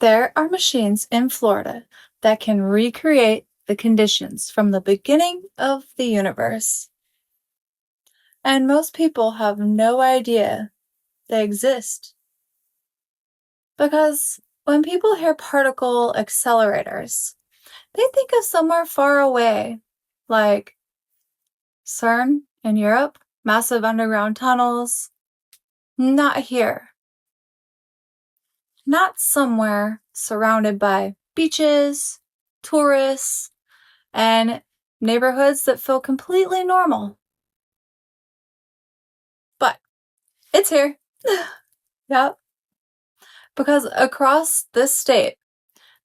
There are machines in Florida that can recreate the conditions from the beginning of the universe. And most people have no idea they exist. Because when people hear particle accelerators, they think of somewhere far away, like CERN in Europe, massive underground tunnels. Not here. Not somewhere surrounded by beaches, tourists, and neighborhoods that feel completely normal. But it's here. Yep. Because across this state,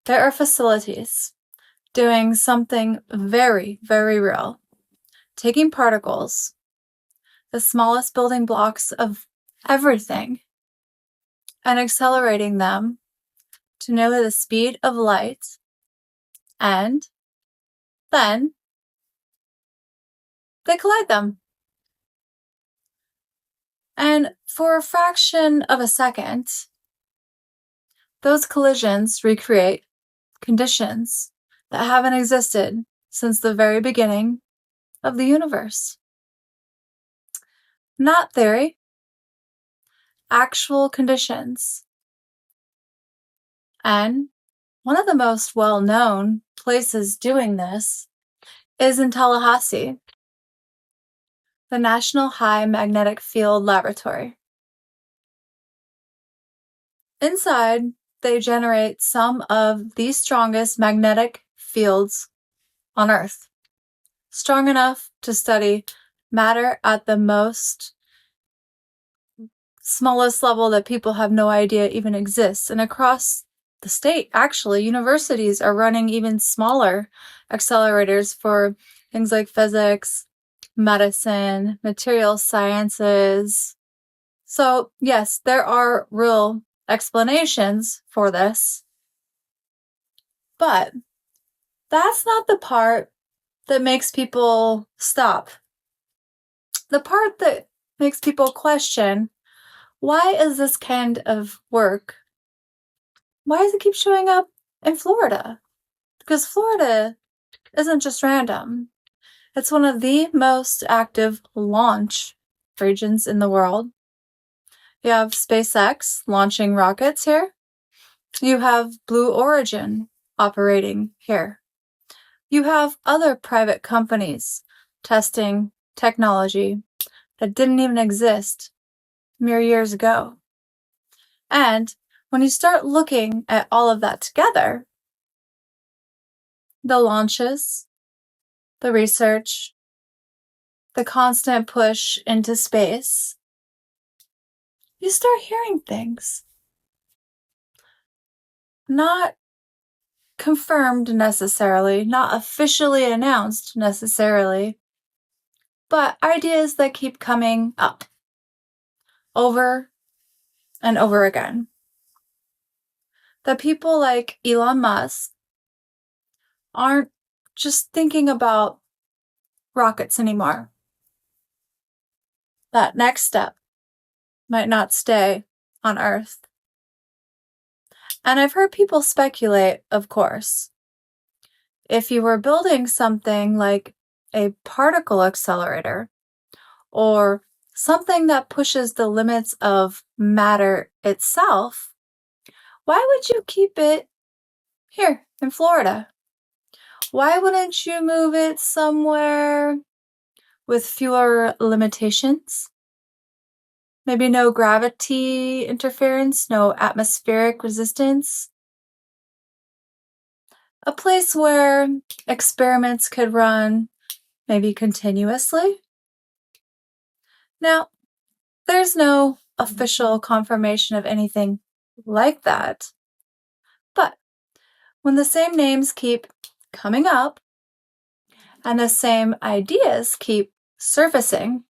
there are facilities doing something very, very real. Taking particles, the smallest building blocks of everything, and accelerating them to nearly the speed of light, and then they collide them. And for a fraction of a second, those collisions recreate conditions that haven't existed since the very beginning of the universe. Not theory, actual conditions. And one of the most well-known places doing this is in Tallahassee, the National High Magnetic Field Laboratory. Inside, they generate some of the strongest magnetic fields on Earth, strong enough to study matter at the most smallest level that people have no idea even exists. And across the state, actually, universities are running even smaller accelerators for things like physics, medicine, material sciences. So, yes, there are real explanations for this. But that's not the part that makes people stop. The part that makes people question, why is this kind of work? Why does it keep showing up in Florida? Because Florida isn't just random. It's one of the most active launch regions in the world. You have SpaceX launching rockets here. You have Blue Origin operating here. You have other private companies testing technology that didn't even exist mere years ago. And when you start looking at all of that together, the launches, the research, the constant push into space, you start hearing things. Not confirmed necessarily, not officially announced necessarily, but ideas that keep coming up over and over again. That people like Elon Musk aren't just thinking about rockets anymore. That next step might not stay on Earth. And I've heard people speculate, of course, if you were building something like a particle accelerator or something that pushes the limits of matter itself, why would you keep it here in Florida? Why wouldn't you move it somewhere with fewer limitations? Maybe no gravity interference, no atmospheric resistance. A place where experiments could run maybe continuously. Now, there's no official confirmation of anything like that. But when the same names keep coming up and the same ideas keep surfacing,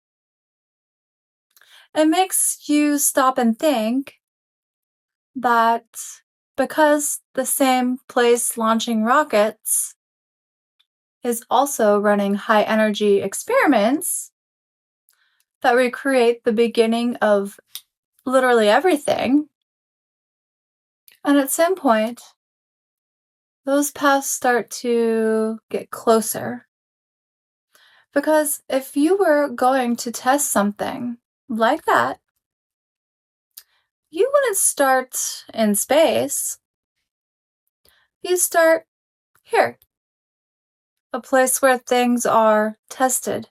it makes you stop and think that because the same place launching rockets is also running high energy experiments that recreate the beginning of literally everything, And at some point, those paths start to get closer. Because if you were going to test something like that, you wouldn't start in space. You start here, a place where things are tested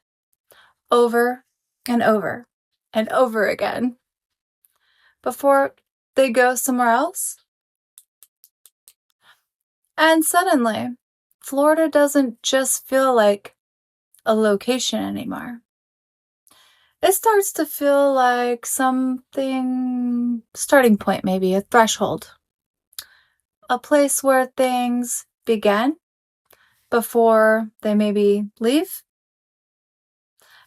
over and over and over again before they go somewhere else. And suddenly, Florida doesn't just feel like a location anymore. It starts to feel like something, starting point maybe, a threshold. A place where things begin before they maybe leave.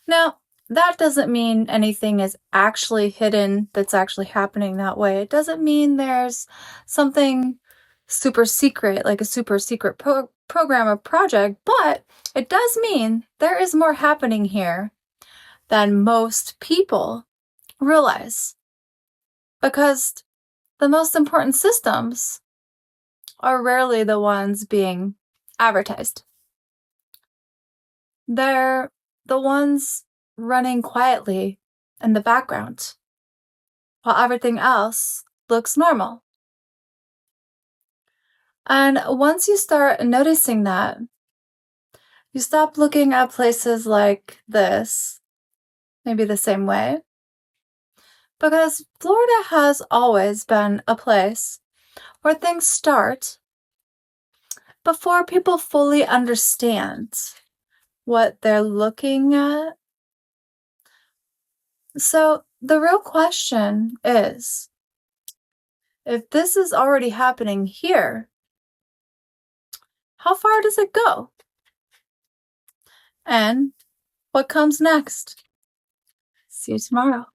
Now, that doesn't mean anything is actually hidden that's actually happening that way. It doesn't mean there's something super secret, like a super secret program or project, but it does mean there is more happening here than most people realize. Because the most important systems are rarely the ones being advertised. They're the ones running quietly in the background while everything else looks normal. And once you start noticing that, you stop looking at places like this, maybe the same way, because Florida has always been a place where things start before people fully understand what they're looking at. So the real question is, if this is already happening here, how far does it go? And what comes next? See you tomorrow.